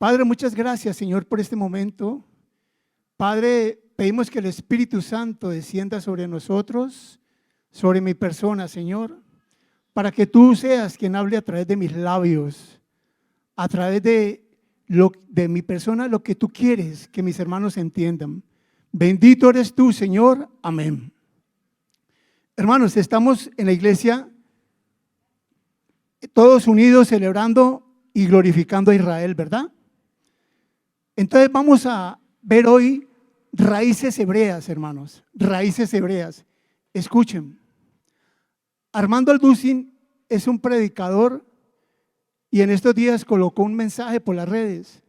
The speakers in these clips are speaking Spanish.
Padre, muchas gracias, Señor, por este momento. Padre, pedimos que el Espíritu Santo descienda sobre nosotros, sobre mi persona, Señor, para que tú seas quien hable a través de mis labios, a través de mi persona, lo que tú quieres que mis hermanos entiendan. Bendito eres tú, Señor. Amén. Hermanos, estamos en la iglesia todos unidos celebrando y glorificando a Israel, ¿verdad? Entonces vamos a ver hoy raíces hebreas, hermanos, raíces hebreas. Escuchen, Armando Alducin es un predicador y en estos días colocó un mensaje por las redes.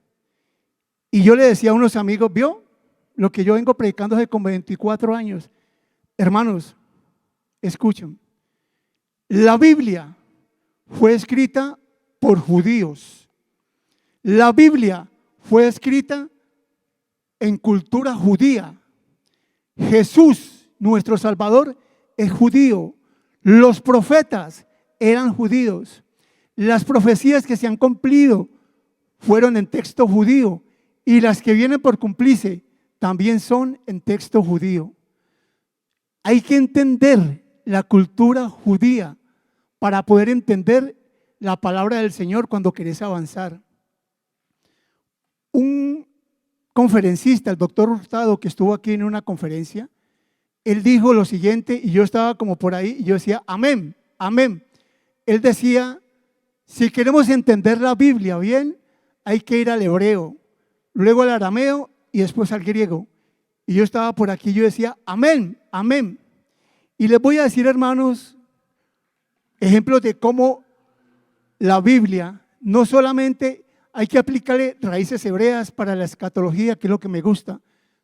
Y yo le decía a unos amigos, ¿vio? Lo que yo vengo predicando hace como 24 años. Hermanos, escuchen, la Biblia fue escrita por judíos. La Biblia fue escrita en cultura judía. Jesús, nuestro Salvador, es judío. Los profetas eran judíos. Las profecías que se han cumplido fueron en texto judío y las que vienen por cumplirse también son en texto judío. Hay que entender la cultura judía para poder entender la palabra del Señor cuando querés avanzar. Un conferencista, el doctor Hurtado, que estuvo aquí en una conferencia, él dijo lo siguiente, y yo estaba como por ahí, y yo decía, amén, amén. Él decía, si queremos entender la Biblia bien, hay que ir al hebreo, luego al arameo y después al griego. Y yo estaba por aquí, yo decía, amén, amén. Y les voy a decir, hermanos, ejemplos de cómo la Biblia no solamente hay que aplicarle raíces hebreas para la escatología, que es lo que me gusta,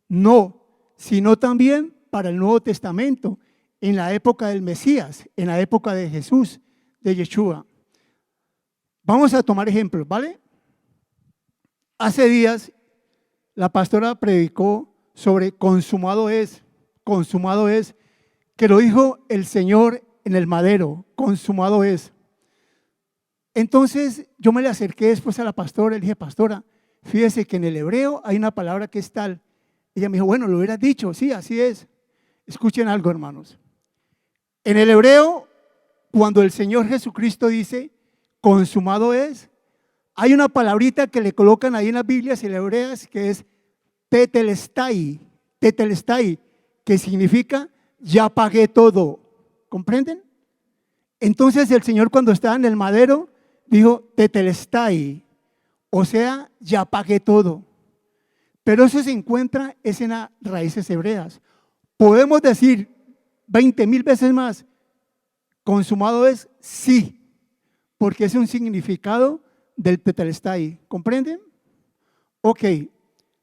no, sino también para el Nuevo Testamento, en la época del Mesías, en la época de Jesús, de Yeshua. Vamos a tomar ejemplos, ¿vale? Hace días la pastora predicó sobre consumado es, que lo dijo el Señor en el madero, consumado es. Entonces yo me le acerqué después a la pastora y le dije, pastora, fíjese que en el hebreo hay una palabra que es tal. Ella me dijo, bueno, lo hubieras dicho, sí, así es. Escuchen algo, hermanos. En el hebreo, cuando el Señor Jesucristo dice, consumado es, hay una palabrita que le colocan ahí en las Biblias y en las hebreas que es tetelestai, que significa ya pagué todo. ¿Comprenden? Entonces el Señor cuando estaba en el madero dijo tetelestai, o sea, ya pagué todo. Pero eso se encuentra es en las raíces hebreas. Podemos decir 20,000 veces más, consumado es sí, porque es un significado del tetelestai. ¿Comprenden? Ok.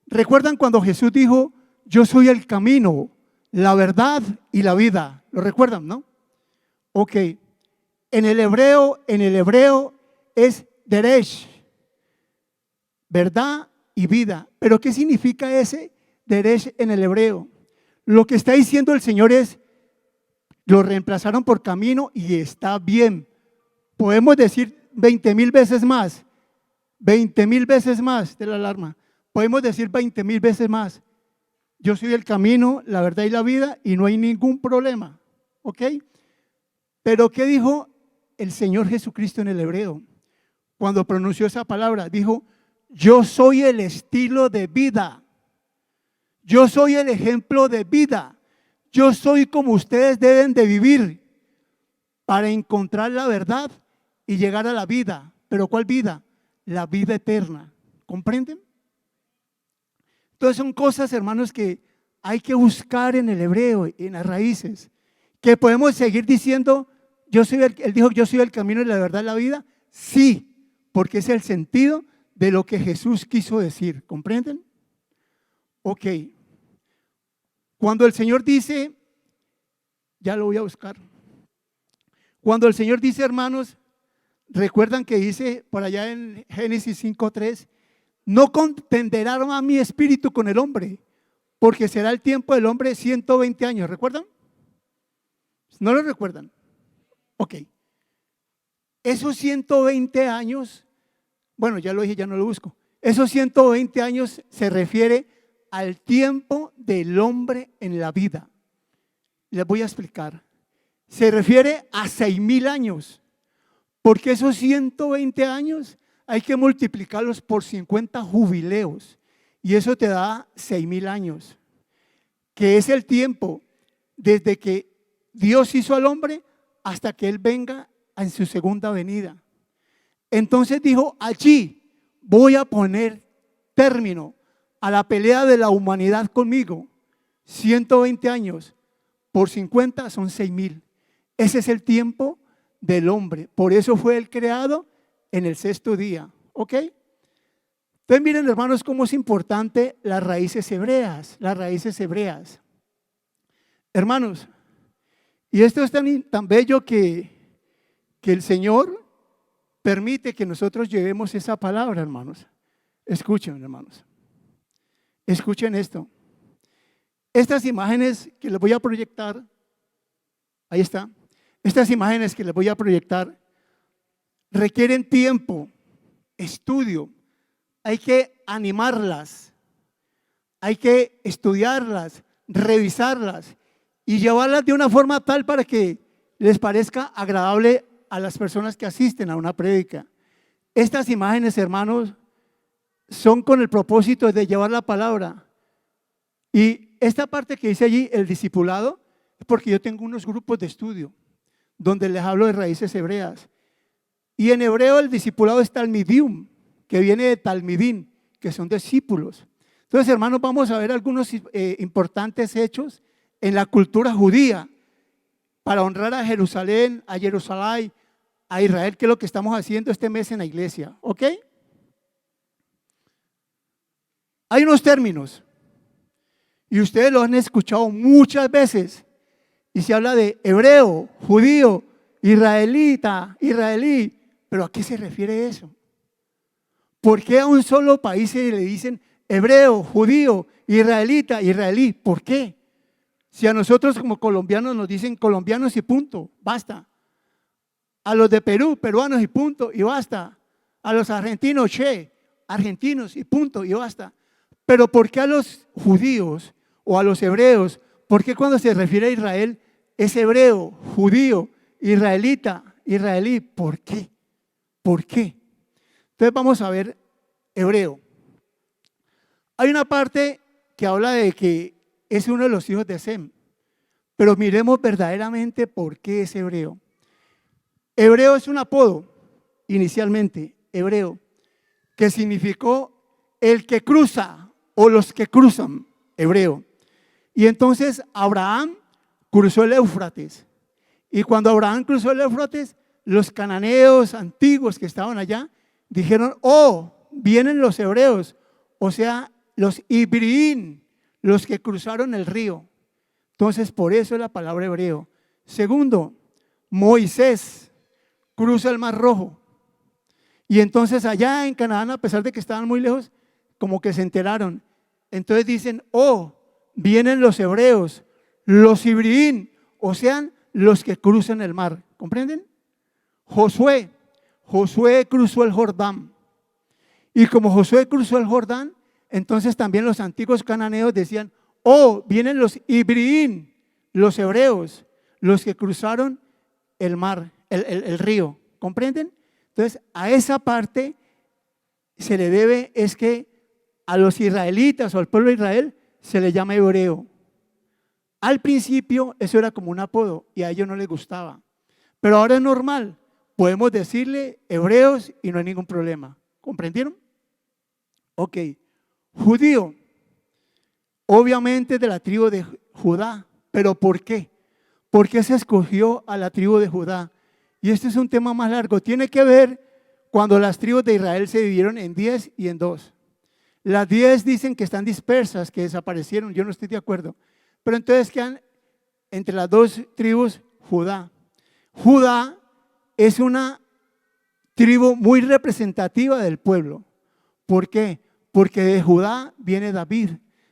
¿Recuerdan cuando Jesús dijo, yo soy el camino, la verdad y la vida? ¿Lo recuerdan, no? Ok. En el hebreo es deresh, verdad y vida. ¿Pero qué significa ese deresh en el hebreo? Lo que está diciendo el Señor es, lo reemplazaron por camino y está bien. Podemos decir 20,000 veces más, 20,000 veces más de la alarma. Podemos decir 20,000 veces más. Yo soy el camino, la verdad y la vida y no hay ningún problema. ¿Ok? Pero ¿qué dijo el Señor Jesucristo en el hebreo? Cuando pronunció esa palabra, dijo, yo soy el estilo de vida. Yo soy el ejemplo de vida. Yo soy como ustedes deben de vivir para encontrar la verdad y llegar a la vida. ¿Pero cuál vida? La vida eterna. ¿Comprenden? Entonces son cosas, hermanos, que hay que buscar en el hebreo, en las raíces. Que podemos seguir diciendo, él dijo, yo soy el camino y la verdad y la vida. Sí, porque es el sentido de lo que Jesús quiso decir. ¿Comprenden? Ok. Cuando el Señor dice, ya lo voy a buscar. Cuando el Señor dice, hermanos, recuerdan que dice por allá en Génesis 5:3, no contenderá más mi espíritu con el hombre, porque será el tiempo del hombre 120 años. ¿Recuerdan? ¿No lo recuerdan? Ok. Esos 120 años, bueno, ya lo dije, ya no lo busco. Esos 120 años se refiere al tiempo del hombre en la vida. Les voy a explicar. Se refiere a 6.000 años, porque esos 120 años hay que multiplicarlos por 50 jubileos y eso te da 6.000 años, que es el tiempo desde que Dios hizo al hombre hasta que Él venga en su segunda venida. Entonces dijo, allí voy a poner término a la pelea de la humanidad conmigo. 120 años por 50 son 6.000. Ese es el tiempo del hombre. Por eso fue Él creado en el sexto día. ¿Ok? Entonces miren, hermanos, cómo es importante las raíces hebreas. Las raíces hebreas. Hermanos, y esto es tan bello que el Señor permite que nosotros llevemos esa palabra, hermanos. Escuchen, hermanos. Escuchen esto. Estas imágenes que les voy a proyectar, ahí está. Estas imágenes que les voy a proyectar requieren tiempo, estudio. Hay que animarlas, hay que estudiarlas, revisarlas y llevarlas de una forma tal para que les parezca agradable a las personas que asisten a una prédica. Estas imágenes, hermanos, son con el propósito de llevar la palabra. Y esta parte que dice allí, el discipulado, es porque yo tengo unos grupos de estudio donde les hablo de raíces hebreas. Y en hebreo el discipulado es talmidium, que viene de talmidim, que son discípulos. Entonces, hermanos, vamos a ver algunos importantes hechos en la cultura judía para honrar a Jerusalén, a Israel, que es lo que estamos haciendo este mes en la iglesia. ¿Ok? Hay unos términos y ustedes lo han escuchado muchas veces y se habla de hebreo, judío, israelita, israelí. ¿Pero a qué se refiere eso? ¿Por qué a un solo país se le dicen hebreo, judío, israelita, israelí? ¿Por qué? Si a nosotros como colombianos nos dicen colombianos y punto, basta. A los de Perú, peruanos y punto, y basta. A los argentinos, argentinos y punto, y basta. Pero ¿por qué a los judíos o a los hebreos? ¿Por qué cuando se refiere a Israel es hebreo, judío, israelita, israelí? ¿Por qué? ¿Por qué? Entonces vamos a ver hebreo. Hay una parte que habla de que es uno de los hijos de Sem, pero miremos verdaderamente por qué es hebreo. Hebreo es un apodo, inicialmente, hebreo, que significó el que cruza o los que cruzan, hebreo. Y entonces Abraham cruzó el Éufrates. Y cuando Abraham cruzó el Éufrates, los cananeos antiguos que estaban allá dijeron, oh, vienen los hebreos, o sea, los ibriín, los que cruzaron el río. Entonces, por eso es la palabra hebreo. Segundo, Moisés cruza el Mar Rojo. Y entonces allá en Canaán, a pesar de que estaban muy lejos, como que se enteraron. Entonces dicen, oh, vienen los hebreos, los ibriín, o sea, los que cruzan el mar. ¿Comprenden? Josué cruzó el Jordán. Y como Josué cruzó el Jordán, entonces también los antiguos cananeos decían, oh, vienen los ibriín, los hebreos, los que cruzaron el mar, el río. ¿Comprenden? Entonces, a esa parte se le debe es que a los israelitas o al pueblo de Israel se le llama hebreo. Al principio eso era como un apodo y a ellos no les gustaba. Pero ahora es normal. Podemos decirle hebreos y no hay ningún problema. ¿Comprendieron? Ok. Judío. Obviamente de la tribu de Judá. ¿Pero por qué? ¿Por qué se escogió a la tribu de Judá? Y este es un tema más largo. Tiene que ver cuando las tribus de Israel se dividieron en 10 y en 2. Las 10 dicen que están dispersas, que desaparecieron. Yo no estoy de acuerdo. Pero entonces quedan entre las dos tribus Judá. Judá es una tribu muy representativa del pueblo. ¿Por qué? Porque de Judá viene David.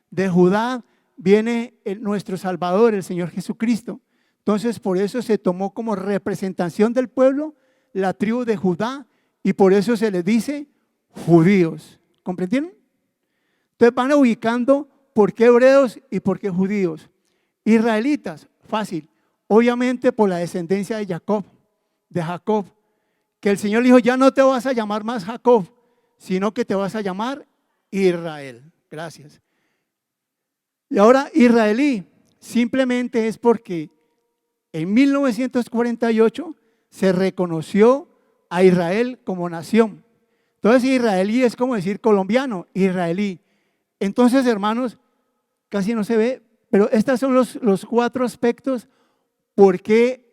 De Judá viene nuestro Salvador, el Señor Jesucristo. Entonces, por eso se tomó como representación del pueblo la tribu de Judá y por eso se les dice judíos. ¿comprendieron? Entonces van ubicando por qué hebreos y por qué judíos. Israelitas, fácil, obviamente por la descendencia de Jacob, que el Señor dijo, ya no te vas a llamar más Jacob, sino que te vas a llamar Israel. Gracias. Y ahora israelí, simplemente es porque en 1948 se reconoció a Israel como nación. Entonces israelí es como decir colombiano, israelí. Entonces, hermanos, casi no se ve, pero estos son los 4 aspectos por qué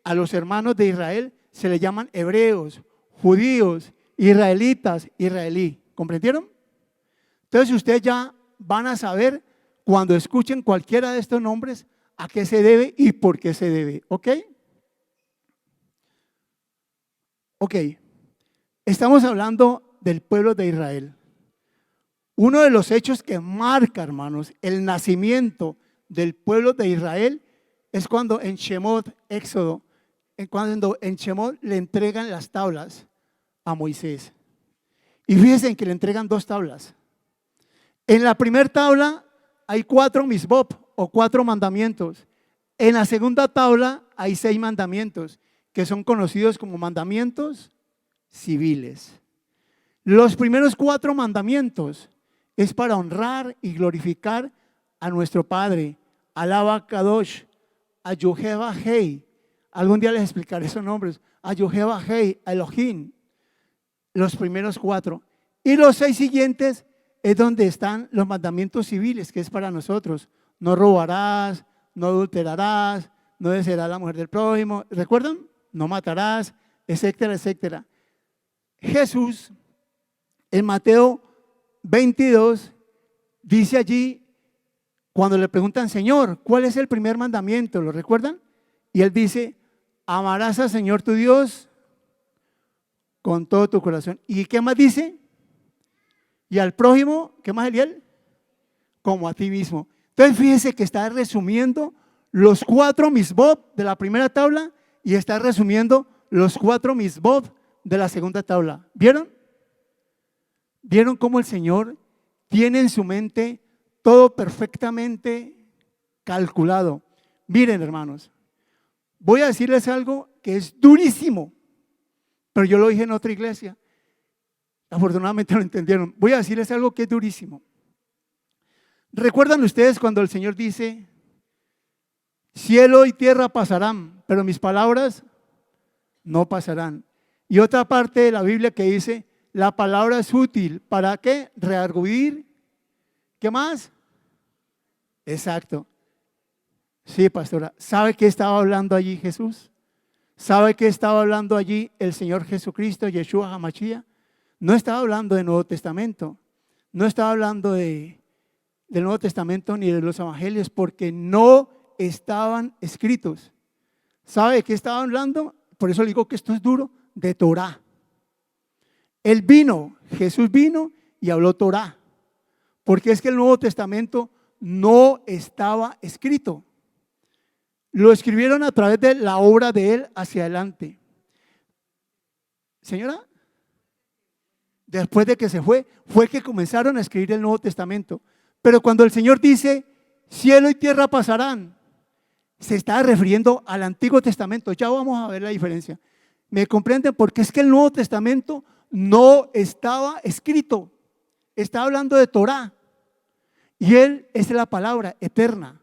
a los hermanos de Israel se les llaman hebreos, judíos, israelitas, israelí. ¿Comprendieron? Entonces ustedes ya van a saber cuando escuchen cualquiera de estos nombres a qué se debe y por qué se debe. ¿Ok? Ok. Estamos hablando del pueblo de Israel. Uno de los hechos que marca, hermanos, el nacimiento del pueblo de Israel es cuando en Shemot, Éxodo, cuando en Shemot le entregan las tablas a Moisés. Y fíjense que le entregan 2 tablas. En la primera tabla hay 4 misbot o 4 mandamientos. En la segunda tabla hay 6 mandamientos que son conocidos como mandamientos civiles. Los primeros 4 mandamientos es para honrar y glorificar a nuestro Padre, Alaba Kadosh, a Yehová Hei. Algún día les explicaré esos nombres. A Yehová Hei, a Elohim. Los primeros 4. Y los 6 siguientes es donde están los mandamientos civiles, que es para nosotros. No robarás, no adulterarás, no desearás la mujer del prójimo. ¿Recuerdan? No matarás, etcétera, etcétera. Jesús, en Mateo 22, dice allí, cuando le preguntan, Señor, ¿cuál es el primer mandamiento? ¿Lo recuerdan? Y él dice, amarás al Señor tu Dios con todo tu corazón. ¿Y qué más dice? Y al prójimo, ¿qué más, Eliel? Como a ti mismo. Entonces fíjese que está resumiendo los 4 misbot de la primera tabla y está resumiendo los 4 misbot de la segunda tabla. ¿Vieron? ¿Vieron cómo el Señor tiene en su mente todo perfectamente calculado? Miren, hermanos, voy a decirles algo que es durísimo, pero yo lo dije en otra iglesia. Afortunadamente lo entendieron. Voy a decirles algo que es durísimo. ¿Recuerdan ustedes cuando el Señor dice, cielo y tierra pasarán, pero mis palabras no pasarán? Y otra parte de la Biblia que dice, la palabra es útil, ¿para qué? Redarguir. ¿Qué más? Exacto. Sí, pastora. ¿Sabe qué estaba hablando allí Jesús? ¿Sabe qué estaba hablando allí el Señor Jesucristo, Yeshua HaMashiach? No estaba hablando del Nuevo Testamento. No estaba hablando del Nuevo Testamento ni de los evangelios porque no estaban escritos. ¿Sabe de qué estaba hablando? Por eso le digo que esto es duro, de Torah. Él vino, Jesús vino y habló Torah. Porque es que el Nuevo Testamento no estaba escrito. Lo escribieron a través de la obra de Él hacia adelante. Señora, después de que se fue que comenzaron a escribir el Nuevo Testamento. Pero cuando el Señor dice, cielo y tierra pasarán, se está refiriendo al Antiguo Testamento. Ya vamos a ver la diferencia. ¿Me comprenden? Porque es que el Nuevo Testamento no estaba escrito. Está hablando de Torah. Y Él es la palabra eterna.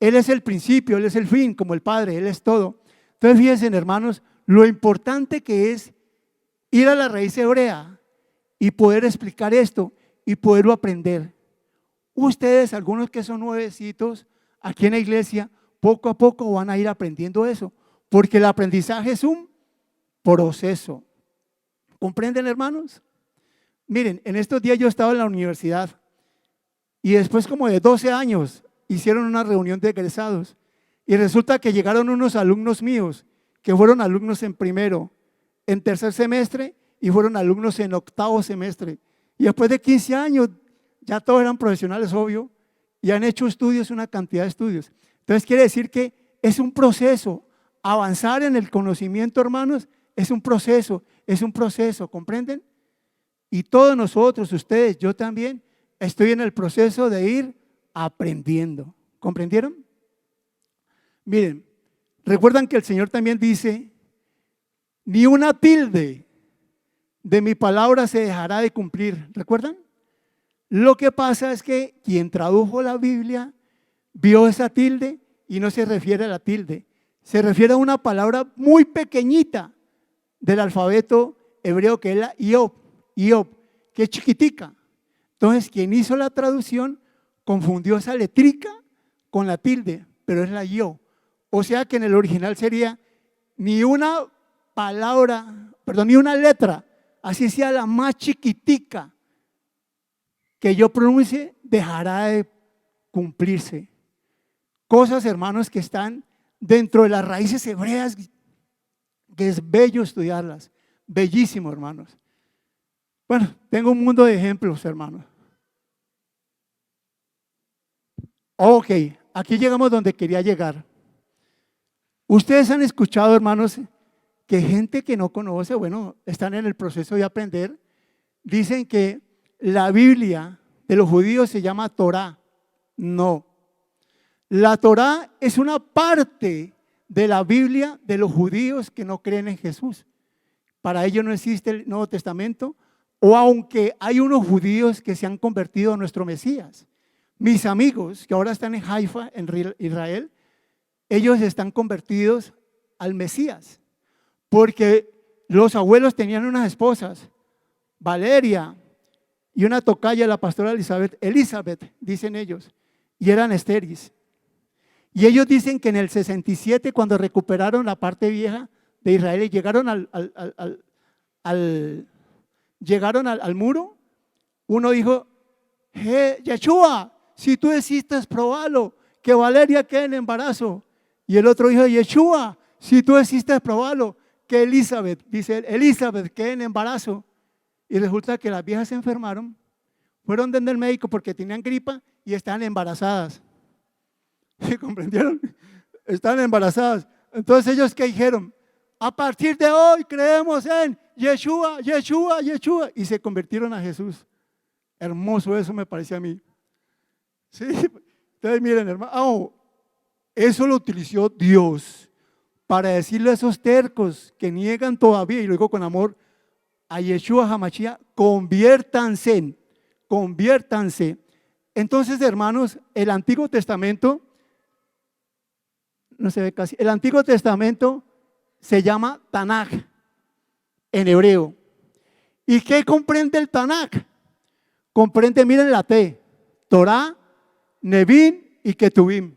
Él es el principio, Él es el fin, como el Padre, Él es todo. Entonces fíjense, hermanos, lo importante que es ir a la raíz hebrea y poder explicar esto y poderlo aprender. Ustedes, algunos que son nuevecitos aquí en la iglesia, poco a poco van a ir aprendiendo eso, porque el aprendizaje es un proceso. ¿Comprenden, hermanos? Miren, en estos días yo estaba en la universidad y después como de 12 años hicieron una reunión de egresados y resulta que llegaron unos alumnos míos que fueron alumnos en primero, en tercer semestre y fueron alumnos en octavo semestre. Y después de 15 años ya todos eran profesionales, obvio, y han hecho estudios, una cantidad de estudios. Entonces quiere decir que es un proceso. Avanzar en el conocimiento, hermanos, es un proceso, ¿comprenden? Y todos nosotros, ustedes, yo también, estoy en el proceso de ir aprendiendo. ¿Comprendieron? Miren, recuerdan que el Señor también dice, ni una tilde de mi palabra se dejará de cumplir. ¿Recuerdan? Lo que pasa es que quien tradujo la Biblia vio esa tilde y no se refiere a la tilde. Se refiere a una palabra muy pequeñita del alfabeto hebreo que es la Iob, que es chiquitica. Entonces, quien hizo la traducción confundió esa letrica con la tilde, pero es la Iob. O sea que en el original sería ni una palabra, perdón, ni una letra, así sea la más chiquitica, que yo pronuncie, dejará de cumplirse. Cosas, hermanos, que están dentro de las raíces hebreas, que es bello estudiarlas. Bellísimo, hermanos. Bueno, tengo un mundo de ejemplos, hermanos. Ok, aquí llegamos donde quería llegar. Ustedes han escuchado, hermanos, que gente que no conoce, bueno, están en el proceso de aprender, dicen que la Biblia de los judíos se llama Torá. No. La Torá es una parte de la Biblia de los judíos que no creen en Jesús. Para ellos no existe el Nuevo Testamento, o aunque hay unos judíos que se han convertido a nuestro Mesías. Mis amigos que ahora están en Haifa, en Israel, ellos están convertidos al Mesías, porque los abuelos tenían unas esposas, Valeria y una tocaya, la pastora Elizabeth, dicen ellos, y eran estériles. Y ellos dicen que en el 67, cuando recuperaron la parte vieja de Israel y llegaron al muro, uno dijo, Yeshua, si tú existes, probalo, que Valeria quede en embarazo. Y el otro dijo, Yeshua, si tú existes, probalo, que Elizabeth, dice él, Elizabeth quede en embarazo. Y resulta que las viejas se enfermaron, fueron donde el médico porque tenían gripa y estaban embarazadas. ¿Sí comprendieron? Están embarazadas. Entonces ellos, ¿qué dijeron? A partir de hoy creemos en Yeshua, Yeshua, Yeshua. Y se convirtieron a Jesús. Hermoso eso me parece a mí. Sí, entonces miren, hermano, eso lo utilizó Dios para decirle a esos tercos que niegan todavía, y lo digo con amor, a Yeshua HaMashiach, conviértanse. Entonces, hermanos, el Antiguo Testamento, no se ve casi, el Antiguo Testamento se llama Tanaj en hebreo. ¿Y qué comprende el Tanaj? Comprende, miren la T, Torah, Nevin y Ketuvim.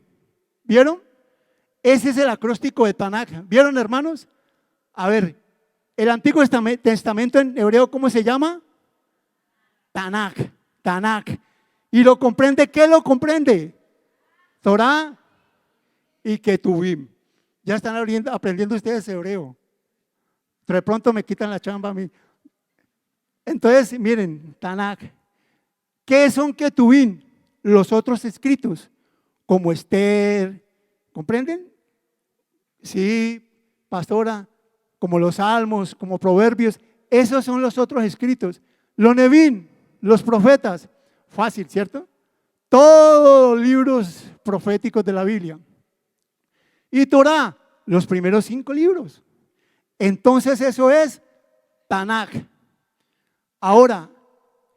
¿Vieron? Ese es el acróstico de Tanaj. ¿Vieron, hermanos? A ver, el Antiguo Testamento en hebreo, ¿cómo se llama? Tanaj. ¿Y lo comprende? ¿Qué lo comprende? Torah y Ketuvim. Ya están aprendiendo ustedes hebreo. De pronto me quitan la chamba a mí. Entonces, miren, Tanaj. ¿Qué son Ketuvim? Los otros escritos, como Esther, ¿comprenden? Sí, pastora, como los Salmos, como Proverbios, esos son los otros escritos. Los Nevin, los profetas, fácil, ¿cierto? Todos los libros proféticos de la Biblia. Y Torah, los primeros 5 libros. Entonces eso es Tanaj. Ahora,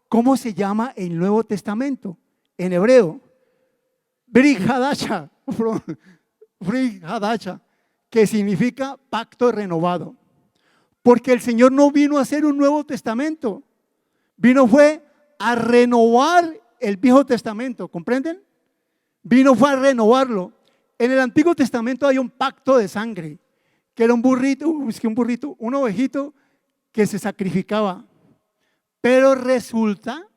¿cómo se llama el Nuevo Testamento? En hebreo, Brit Hadasha, que significa pacto renovado. Porque el Señor no vino a hacer un Nuevo Testamento, fue a renovar el Viejo Testamento, ¿comprenden? Fue a renovarlo. En el Antiguo Testamento hay un pacto de sangre, que era un ovejito que se sacrificaba. Pero resulta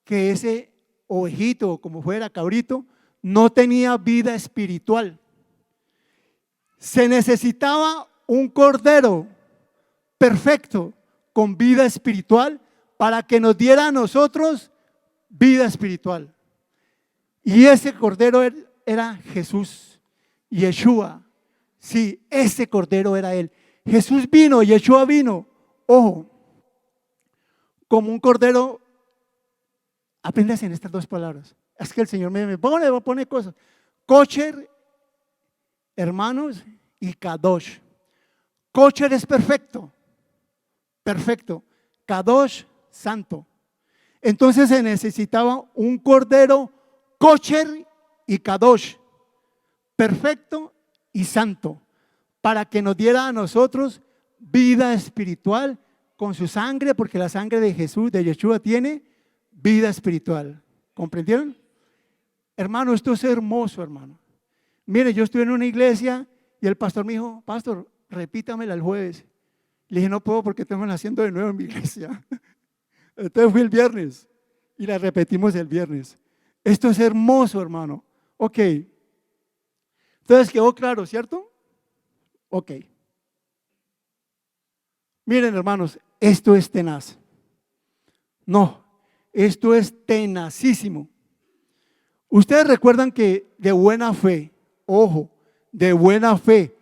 que ese ovejito, como fuera cabrito, no tenía vida espiritual. Se necesitaba un cordero perfecto con vida espiritual para que nos diera a nosotros vida espiritual. Y ese cordero era Jesús, Yeshua. Sí, ese cordero era él. Jesús vino, Yeshua vino. Ojo, como un cordero. Apréndase en estas dos palabras. Es que el Señor me pone cosas. Kosher, hermanos, y kadosh. Kosher es perfecto, perfecto. Kadosh, santo. Entonces se necesitaba un cordero kosher y kadosh, perfecto y santo, para que nos diera a nosotros vida espiritual con su sangre, porque la sangre de Jesús, de Yeshua, tiene vida espiritual. ¿Comprendieron? Hermano, esto es hermoso, hermano. Mire, yo estuve en una iglesia y el pastor me dijo: pastor, repítamela el jueves. Le dije: no puedo porque tengo naciendo de nuevo en mi iglesia. Entonces fui el viernes y la repetimos el viernes. Esto es hermoso, hermano. Ok. Entonces quedó claro, ¿cierto? Ok. Miren, hermanos, esto es tenaz. No, esto es tenacísimo. Ustedes recuerdan que de buena fe, ojo, de buena fe,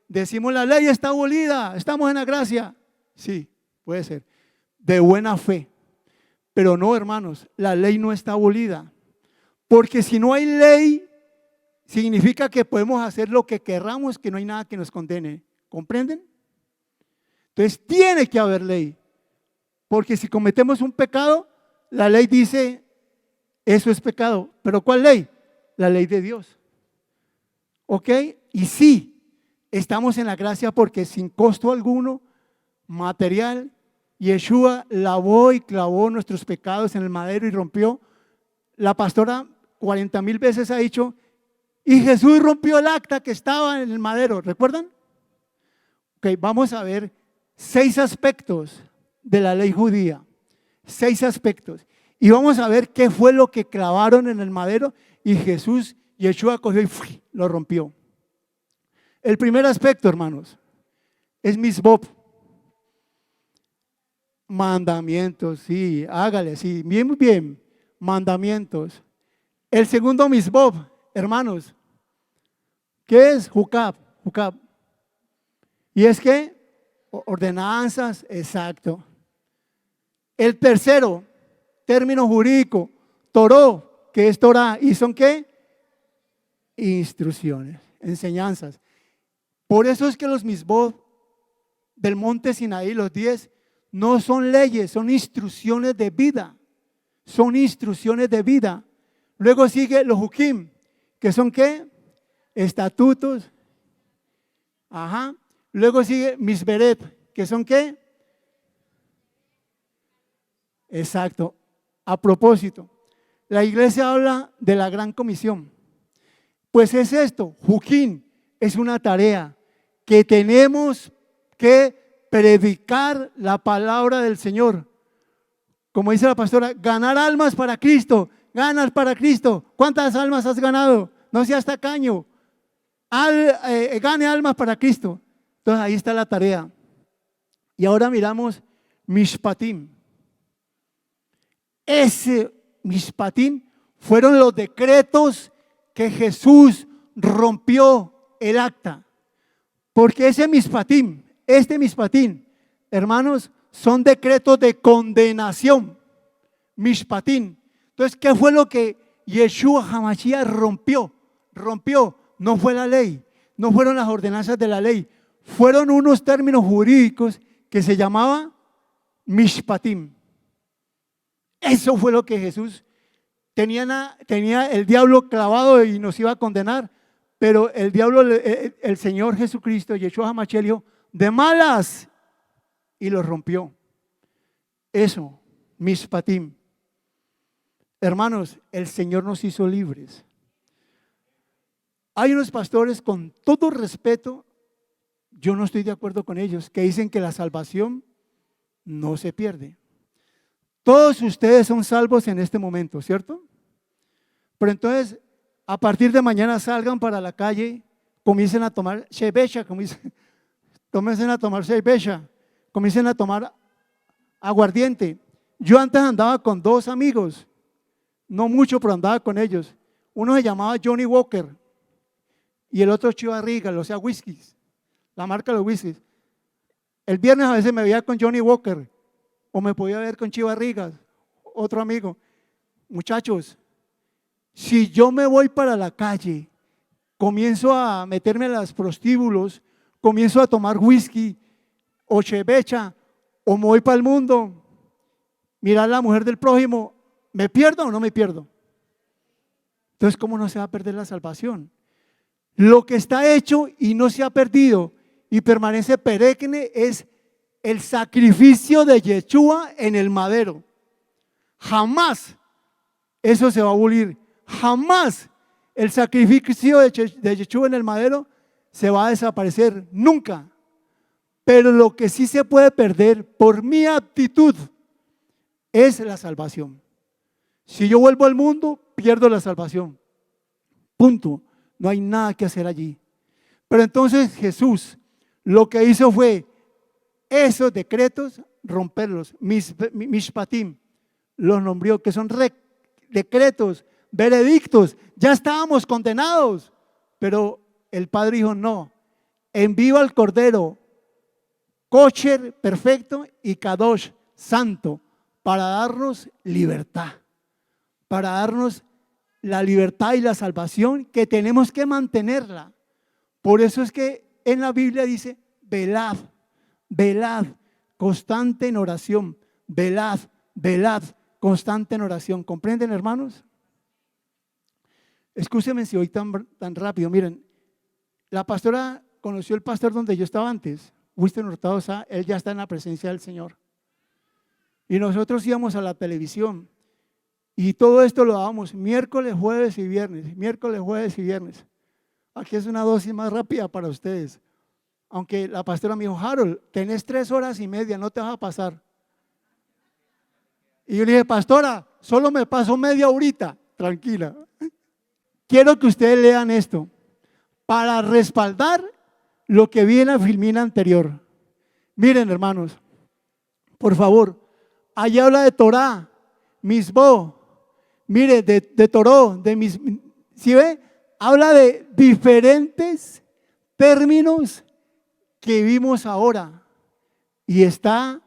decimos: la ley está abolida, estamos en la gracia. Sí, puede ser, de buena fe. Pero no, hermanos, la ley no está abolida. Porque si no hay ley, significa que podemos hacer lo que querramos, que no hay nada que nos condene. ¿Comprenden? Entonces tiene que haber ley. Porque si cometemos un pecado, la ley dice: eso es pecado. ¿Pero cuál ley? La ley de Dios. ¿Ok? Y sí, estamos en la gracia porque sin costo alguno, material, Yeshua lavó y clavó nuestros pecados en el madero y rompió. La pastora 40,000 veces ha dicho: y Jesús rompió el acta que estaba en el madero. ¿Recuerdan? Ok, vamos a ver 6 aspectos de la ley judía. 6 aspectos. Y vamos a ver qué fue lo que clavaron en el madero y Jesús, Yeshua, cogió y lo rompió. El primer aspecto, hermanos, es misbop. Mandamientos, sí, hágale, sí, bien, muy bien, mandamientos. El segundo misbop, hermanos, ¿qué es? Jukab. Y es que ordenanzas, exacto. El tercero, término jurídico, Toró, que es Torah, ¿y son qué? Instrucciones, enseñanzas. Por eso es que los misbot del monte Sinaí, los 10, no son leyes, son instrucciones de vida. Son instrucciones de vida. Luego sigue los hukim, que son ¿qué? Estatutos. Ajá. Luego sigue misberet, que son ¿qué? Exacto. A propósito, la iglesia habla de la gran comisión. Pues es esto, hukim, es una tarea que tenemos que predicar la palabra del Señor. Como dice la pastora, ganar almas para Cristo, ganas para Cristo. ¿Cuántas almas has ganado? No seas tacaño. Gane almas para Cristo. Entonces ahí está la tarea. Y ahora miramos Mishpatim. Ese Mishpatim fueron los decretos que Jesús rompió el acta. Porque ese Mishpatim, este Mishpatim, hermanos, son decretos de condenación. Mishpatim. Entonces, ¿qué fue lo que Yeshua HaMashiach rompió? No fue la ley, no fueron las ordenanzas de la ley, fueron unos términos jurídicos que se llamaba Mishpatim. Eso fue lo que Jesús tenía el diablo clavado y nos iba a condenar, pero el diablo, el Señor Jesucristo, Yeshua HaMashiach, dijo: de malas, y lo rompió. Eso, Mishpatim. Hermanos, el Señor nos hizo libres. Hay unos pastores, con todo respeto, yo no estoy de acuerdo con ellos, que dicen que la salvación no se pierde. Todos ustedes son salvos en este momento, ¿cierto? Pero entonces, a partir de mañana salgan para la calle, comiencen a tomar shebesha, comiencen a tomar shebesha, comiencen a tomar aguardiente. Yo antes andaba con 2 amigos, no mucho, pero andaba con ellos. Uno se llamaba Johnny Walker y el otro Chivas Regal, o sea, whiskies, la marca de los whiskies. El viernes a veces me veía con Johnny Walker o me podía ver con Chivarrigas, otro amigo. Muchachos, si yo me voy para la calle, comienzo a meterme a los prostíbulos, comienzo a tomar whisky o chevecha, o me voy para el mundo, mirar a la mujer del prójimo, ¿me pierdo o no me pierdo? Entonces, ¿cómo no se va a perder la salvación? Lo que está hecho y no se ha perdido y permanece perenne es el sacrificio de Yeshua en el madero. Jamás eso se va a abolir. Jamás el sacrificio de Yeshua en el madero se va a desaparecer. Nunca. Pero lo que sí se puede perder por mi actitud es la salvación. Si yo vuelvo al mundo, pierdo la salvación. Punto. No hay nada que hacer allí. Pero entonces Jesús lo que hizo fue esos decretos romperlos. Mishpatim los nombró, que son decretos, veredictos. Ya estábamos condenados. Pero el Padre dijo no. Envío al Cordero kosher, perfecto, y kadosh, santo, para darnos libertad, para darnos la libertad y la salvación que tenemos que mantenerla. Por eso es que en la Biblia dice, velad, velad, constante en oración, velad, velad, constante en oración. ¿Comprenden, hermanos? Escúchenme si voy tan rápido. Miren, la pastora conoció el pastor donde yo estaba antes, Winston Hurtado, él ya está en la presencia del Señor. Y nosotros íbamos a la televisión y todo esto lo dábamos miércoles, jueves y viernes, miércoles, jueves y viernes. Aquí es una dosis más rápida para ustedes. Aunque la pastora me dijo, Harold, tenés 3 horas y media, no te vas a pasar. Y yo le dije, pastora, solo me paso media horita, tranquila. Quiero que ustedes lean esto para respaldar lo que vi en la filmina anterior. Miren, hermanos, por favor, allá habla de Torah, Misbó, mire, de Toró, ¿sí ve? Habla de diferentes términos que vimos ahora y está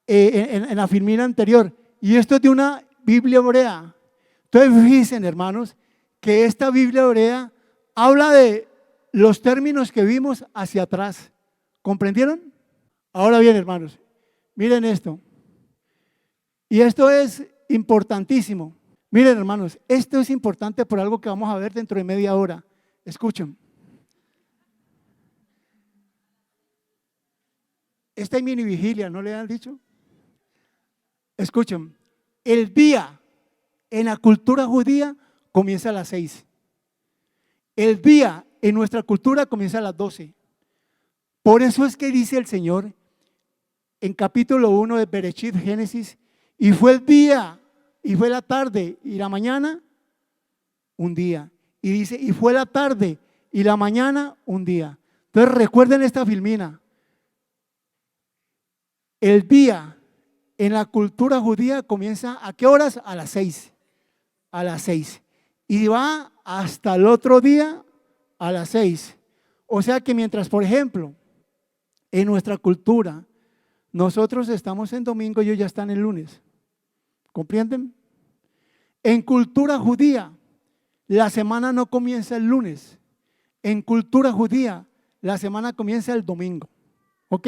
en la filmina anterior. Y esto es de una Biblia hebrea. Entonces, fíjense, hermanos, que esta Biblia hebrea habla de los términos que vimos hacia atrás. ¿Comprendieron? Ahora bien, hermanos, miren esto. Y esto es importantísimo. Miren, hermanos, esto es importante por algo que vamos a ver dentro de media hora. Escuchen. Esta es mini vigilia, ¿no le han dicho? Escuchen. El día en la cultura judía comienza a las 6. El día en nuestra cultura comienza a las 12. Por eso es que dice el Señor en capítulo 1 de Bereshit, Génesis, y fue el día, y fue la tarde, y la mañana, un día. Y dice, y fue la tarde, y la mañana, un día. Entonces recuerden esta filmina. El día en la cultura judía comienza, ¿a qué horas? A las 6. A las 6. Y va hasta el otro día a las 6. O sea que mientras, por ejemplo, en nuestra cultura, nosotros estamos en domingo y ellos ya están el lunes. ¿Comprenden? En cultura judía, la semana no comienza el lunes. En cultura judía, la semana comienza el domingo. ¿Ok?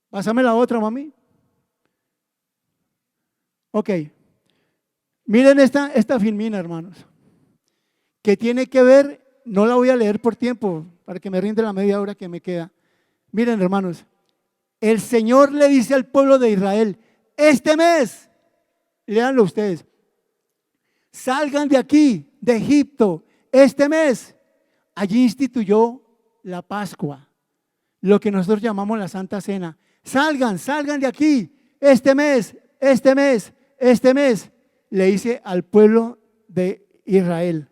Pásame la otra, mami. Ok. Miren esta filmina, hermanos, que tiene que ver, no la voy a leer por tiempo, para que me rinde la media hora que me queda. Miren, hermanos, el Señor le dice al pueblo de Israel, este mes, léanlo ustedes, salgan de aquí, de Egipto, este mes. Allí instituyó la Pascua, lo que nosotros llamamos la Santa Cena. Salgan de aquí, este mes, este mes, este mes, le dice al pueblo de Israel.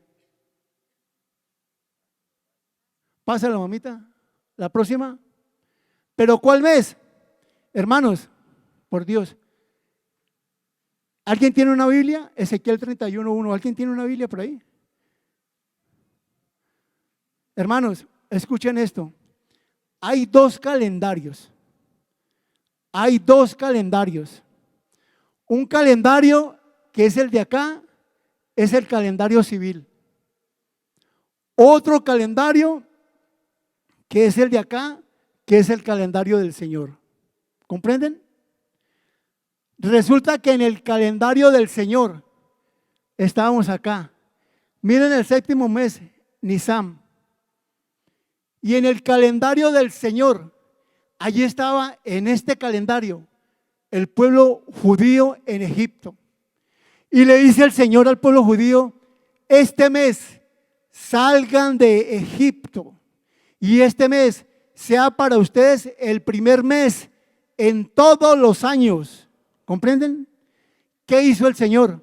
Pásala, mamita, la próxima. ¿Pero cuál mes? Hermanos, por Dios. ¿Alguien tiene una Biblia? Ezequiel 31:1. ¿Alguien tiene una Biblia por ahí? Hermanos, escuchen esto. hay dos calendarios. Hay dos calendarios. Un calendario que es el de acá, es el calendario civil. Otro calendario que es el de acá, que es el calendario del Señor. ¿Comprenden? Resulta que en el calendario del Señor estábamos acá. Miren el séptimo mes, Nisan. Y en el calendario del Señor, allí estaba en este calendario el pueblo judío en Egipto. Y le dice el Señor al pueblo judío: este mes salgan de Egipto y este mes sea para ustedes el primer mes en todos los años. ¿Comprenden? ¿Qué hizo el Señor?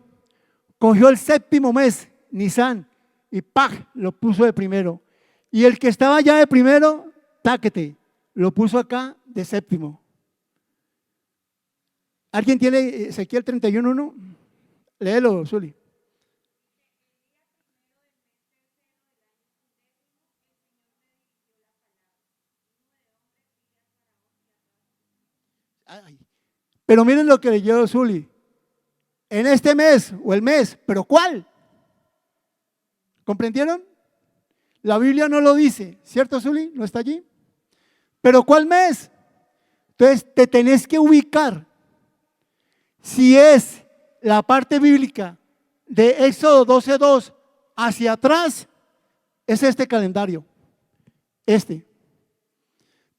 Cogió el séptimo mes, Nisan, y ¡pah!, lo puso de primero. Y el que estaba ya de primero, táquete, lo puso acá de séptimo. ¿Alguien tiene Ezequiel 31:1? Léelo, Zuli. Ay. Pero miren lo que leyó Zuli. En este mes o el mes, ¿pero cuál? ¿Comprendieron? La Biblia no lo dice, ¿cierto, Zuli? ¿No está allí? ¿Pero cuál mes? Entonces te tenés que ubicar. Si es la parte bíblica de Éxodo 12:2 hacia atrás, es este calendario, este.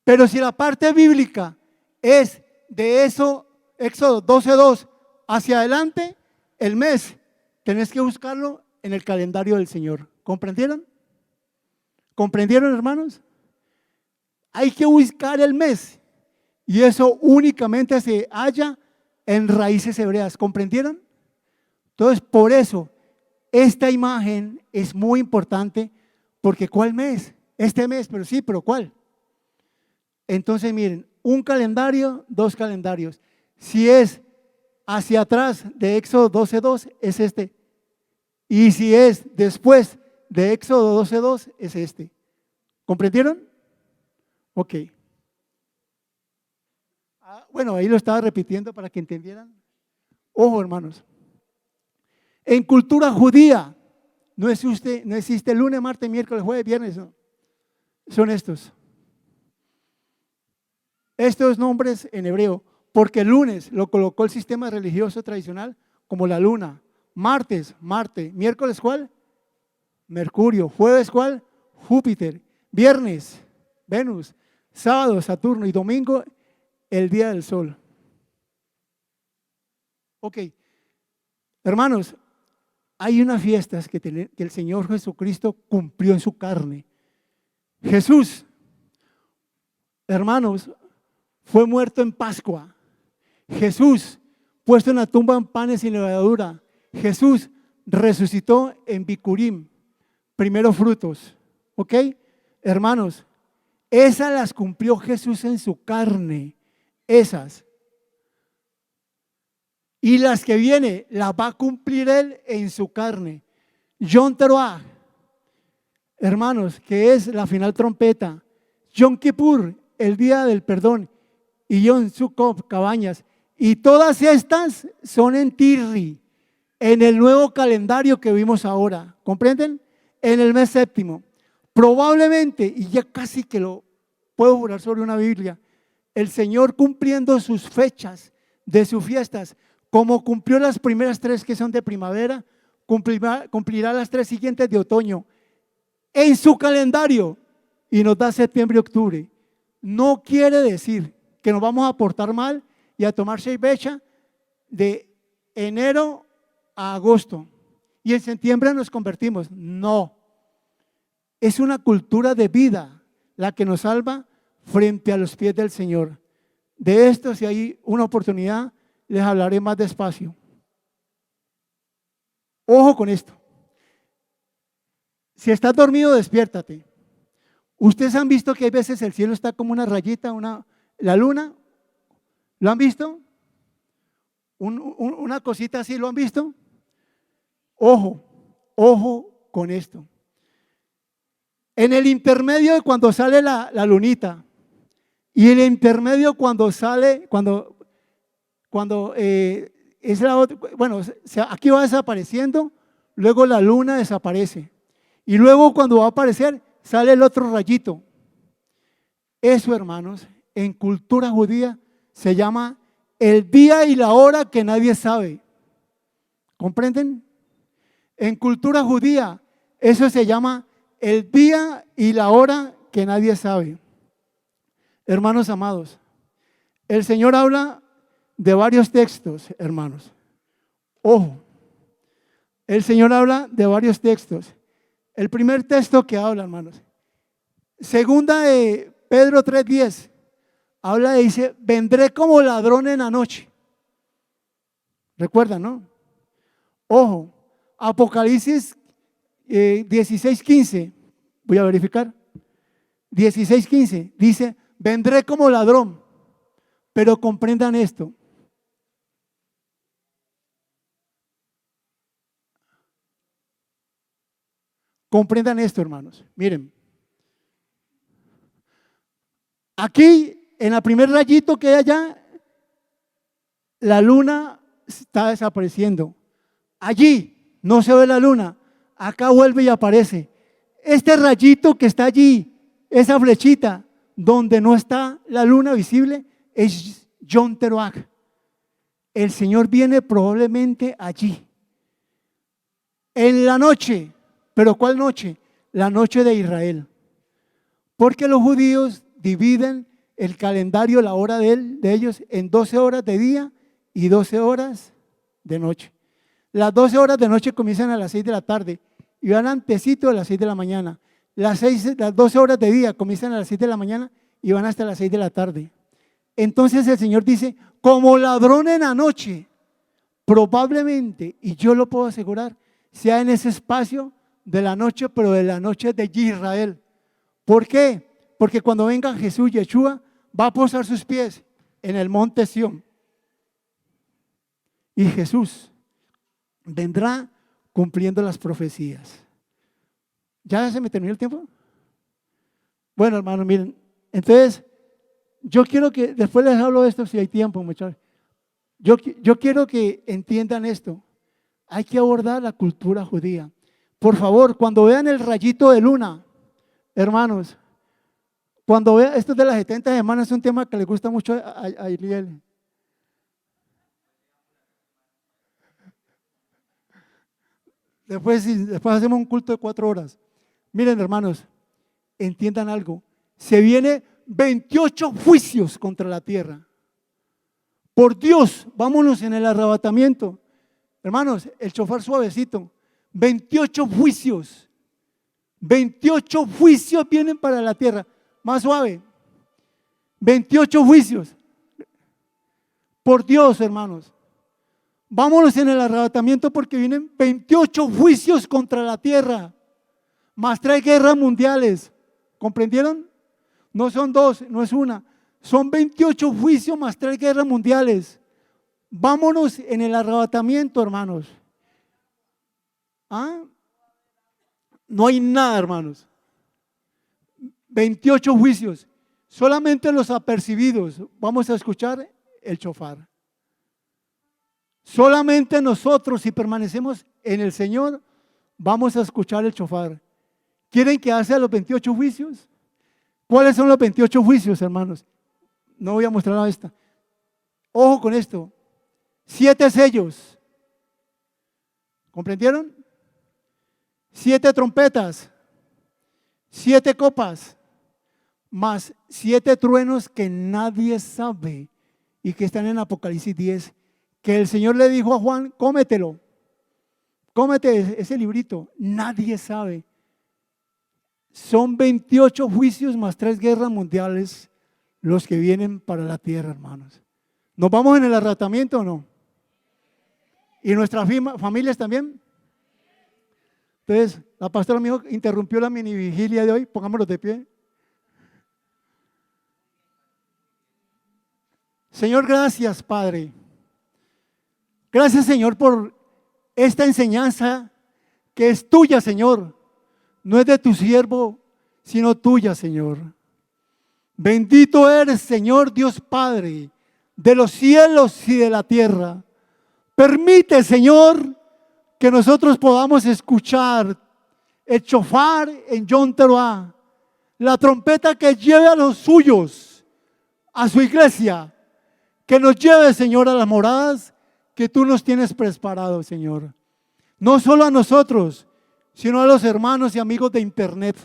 Pero si la parte bíblica es de eso, Éxodo 12:2 hacia adelante, el mes, tenés que buscarlo en el calendario del Señor. ¿Comprendieron? ¿Comprendieron, hermanos? Hay que buscar el mes y eso únicamente se halla en raíces hebreas. ¿Comprendieron? Entonces, por eso, esta imagen es muy importante, porque ¿cuál mes? Este mes, pero sí, pero ¿cuál? Entonces, miren, un calendario, dos calendarios. Si es hacia atrás de Éxodo 12:2, es este. Y si es después de Éxodo 12:2, es este. ¿Comprendieron? Ok. Bueno, ahí lo estaba repitiendo para que entendieran. Ojo, hermanos. En cultura judía no existe lunes, martes, miércoles, jueves, viernes. No. Son estos. Estos nombres en hebreo, porque el lunes lo colocó el sistema religioso tradicional como la luna. Martes, Marte. Miércoles, ¿cuál? Mercurio. Jueves, ¿cuál? Júpiter. Viernes, Venus. Sábado, Saturno. Y domingo, el día del sol. Ok. Hermanos, hay unas fiestas que el Señor Jesucristo cumplió en su carne. Jesús, hermanos, fue muerto en Pascua. Jesús, puesto en la tumba en panes sin levadura. Jesús resucitó en Bicurim, primeros frutos. ¿Ok? Hermanos, esas las cumplió Jesús en su carne. Esas. Y las que viene las va a cumplir Él en su carne. Yom Teruah, hermanos, que es la final trompeta. Yom Kippur, el día del perdón. Y Yom Sukkot, cabañas. Y todas estas son en Tirri, en el nuevo calendario que vimos ahora. ¿Comprenden? En el mes séptimo. Probablemente, y ya casi que lo puedo jurar sobre una Biblia, el Señor cumpliendo sus fechas de sus fiestas, como cumplió las primeras 3 que son de primavera, cumplirá las 3 siguientes de otoño en su calendario y nos da septiembre y octubre. No quiere decir que nos vamos a portar mal y a tomar 6 fechas de enero a agosto y en septiembre nos convertimos. No, es una cultura de vida la que nos salva frente a los pies del Señor. De esto, si hay una oportunidad, les hablaré más despacio. Ojo con esto. Si estás dormido, despiértate. Ustedes han visto que hay veces el cielo está como una rayita, la luna. ¿Lo han visto? Una cosita así, ¿lo han visto? Ojo, ojo con esto. En el intermedio de cuando sale la lunita, Y el intermedio cuando sale, cuando es la otra, bueno, aquí va desapareciendo, luego la luna desaparece. Y luego cuando va a aparecer, sale el otro rayito. Eso, hermanos, en cultura judía se llama el día y la hora que nadie sabe. ¿Comprenden? En cultura judía, eso se llama el día y la hora que nadie sabe. Hermanos amados, el Señor habla de varios textos, hermanos. Ojo, el Señor habla de varios textos. El primer texto que habla, hermanos, segunda de Pedro 3:10, habla y dice, vendré como ladrón en la noche. ¿Recuerdan, no? Ojo, Apocalipsis 16:15, voy a verificar, 16:15, dice, vendré como ladrón, pero comprendan esto. Comprendan esto, hermanos. Miren, aquí en el primer rayito que hay allá, la luna está desapareciendo. Allí no se ve la luna, acá vuelve y aparece. Este rayito que está allí, esa flechita, donde no está la luna visible, es Yom Teruah. El Señor viene probablemente allí. En la noche, ¿pero cuál noche? La noche de Israel. Porque los judíos dividen el calendario, la hora de ellos, en 12 horas de día y 12 horas de noche. Las 12 horas de noche comienzan a las 6 de la tarde y van antesito a las 6 de la mañana. Las 12 horas de día comienzan a las 6 de la mañana y van hasta las 6 de la tarde. Entonces el Señor dice, como ladrón en la noche, probablemente, y yo lo puedo asegurar, sea en ese espacio de la noche, pero de la noche de Israel. ¿Por qué? Porque cuando venga Jesús, Yeshua, va a posar sus pies en el monte Sión. Y Jesús vendrá cumpliendo las profecías. ¿Ya se me terminó el tiempo? Bueno, hermano, miren, entonces yo quiero que, después les hablo de esto si hay tiempo, muchachos. Yo quiero que entiendan esto. Hay que abordar la cultura judía. Por favor, cuando vean el rayito de luna, hermanos, cuando vean, esto de las 70 semanas es un tema que le gusta mucho a Iliel. Después hacemos un culto de 4 horas. Miren, hermanos, entiendan algo. Se viene 28 juicios contra la tierra. Por Dios, vámonos en el arrebatamiento. Hermanos, el chofar suavecito. 28 juicios. 28 juicios vienen para la tierra. Más suave. 28 juicios. Por Dios, hermanos. Vámonos en el arrebatamiento porque vienen 28 juicios contra la tierra. Más 3 guerras mundiales. ¿Comprendieron? No son 2, no es una. Son 28 juicios más 3 guerras mundiales. Vámonos en el arrebatamiento, hermanos. ¿Ah? No hay nada, hermanos. 28 juicios. Solamente los apercibidos vamos a escuchar el shofar. Solamente nosotros, si permanecemos en el Señor, vamos a escuchar el shofar. ¿Quieren que haga los 28 juicios? ¿Cuáles son los 28 juicios, hermanos? No voy a mostrar esta. Ojo con esto. 7 sellos. ¿Comprendieron? 7 trompetas. 7 copas. Más 7 truenos que nadie sabe y que están en Apocalipsis 10. Que el Señor le dijo a Juan, cómetelo. Cómete ese librito. Nadie sabe. Son 28 juicios más 3 guerras mundiales los que vienen para la tierra, hermanos. ¿Nos vamos en el arrebatamiento o no? ¿Y nuestras familias también? Entonces, la pastora me dijo, interrumpió la mini vigilia de hoy. Pongámonos de pie. Señor, gracias, Padre. Gracias, Señor, por esta enseñanza que es tuya, Señor. No es de tu siervo, sino tuya, Señor. Bendito eres, Señor Dios Padre, de los cielos y de la tierra. Permite, Señor, que nosotros podamos escuchar el shofar en Yom Teruah, la trompeta que lleve a los suyos, a su iglesia, que nos lleve, Señor, a las moradas que tú nos tienes preparado, Señor. No solo a nosotros, sino a los hermanos y amigos de internet,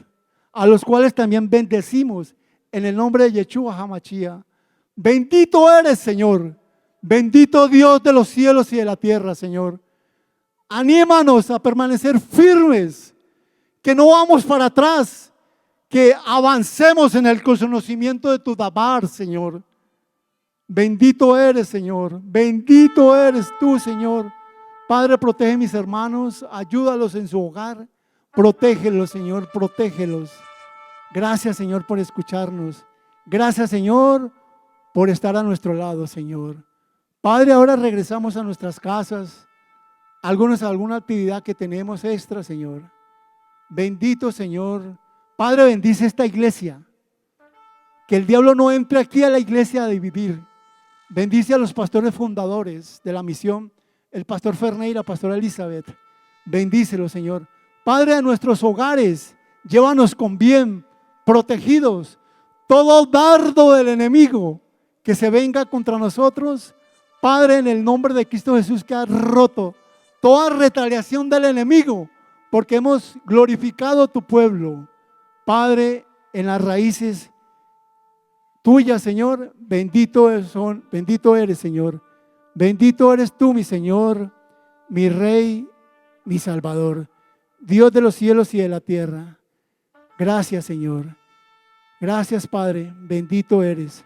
a los cuales también bendecimos en el nombre de Yeshua HaMashiach. Bendito eres, Señor. Bendito Dios de los cielos y de la tierra, Señor. Anímanos a permanecer firmes, que no vamos para atrás, que avancemos en el conocimiento de tu Dabar, Señor. Bendito eres, Señor. Bendito eres tú, Señor. Padre, protege a mis hermanos, ayúdalos en su hogar. Protégelos, Señor, protégelos. Gracias, Señor, por escucharnos. Gracias, Señor, por estar a nuestro lado, Señor. Padre, ahora regresamos a nuestras casas. Algunos a alguna actividad que tenemos extra, Señor. Bendito, Señor. Padre, bendice esta iglesia. Que el diablo no entre aquí a la iglesia a dividir. Bendice a los pastores fundadores de la misión, el pastor Ferneira, pastora Elizabeth. Bendícelo, Señor. Padre, a nuestros hogares, llévanos con bien, protegidos. Todo dardo del enemigo que se venga contra nosotros, Padre, en el nombre de Cristo Jesús, que ha roto toda retaliación del enemigo, porque hemos glorificado tu pueblo. Padre, en las raíces tuyas, Señor, bendito eres, Señor. Bendito eres tú, mi Señor, mi Rey, mi Salvador, Dios de los cielos y de la tierra. Gracias, Señor. Gracias, Padre. Bendito eres.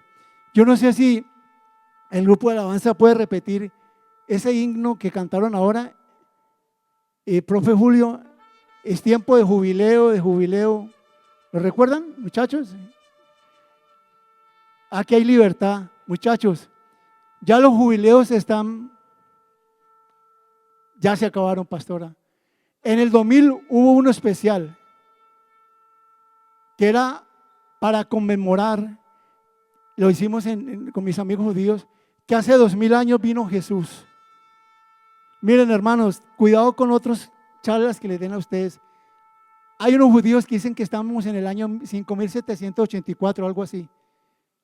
Yo no sé si el grupo de alabanza puede repetir ese himno que cantaron ahora. Profe Julio, es tiempo de jubileo, de jubileo. ¿Lo recuerdan, muchachos? Aquí hay libertad, muchachos. Ya los jubileos ya se acabaron, pastora. En el 2000 hubo uno especial que era para conmemorar, lo hicimos con mis amigos judíos, que hace 2000 años vino Jesús. Miren, hermanos, cuidado con otras charlas que les den a ustedes. Hay unos judíos que dicen que estamos en el año 5784, algo así.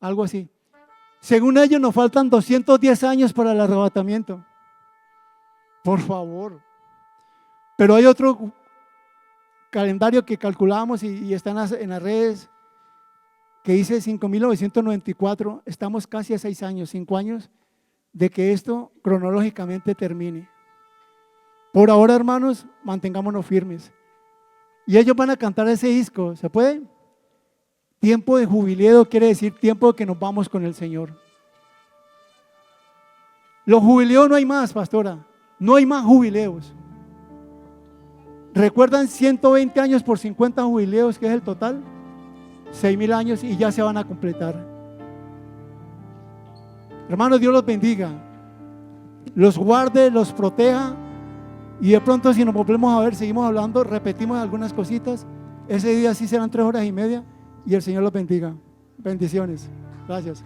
Algo así. Según ellos nos faltan 210 años para el arrebatamiento. Por favor. Pero hay otro calendario que calculamos y está en las redes que dice 5994. Estamos casi a 6 años, 5 años de que esto cronológicamente termine. Por ahora, hermanos, mantengámonos firmes. Y ellos van a cantar ese disco, ¿se puede? Tiempo de jubileo quiere decir tiempo de que nos vamos con el Señor. Los jubileos no hay más, pastora. No hay más jubileos. ¿Recuerdan 120 años por 50 jubileos, que es el total? 6,000 años y ya se van a completar. Hermanos, Dios los bendiga, los guarde, los proteja. Y de pronto, si nos volvemos a ver, seguimos hablando, repetimos algunas cositas. Ese día sí serán 3 horas y media. Y el Señor los bendiga. Bendiciones. Gracias.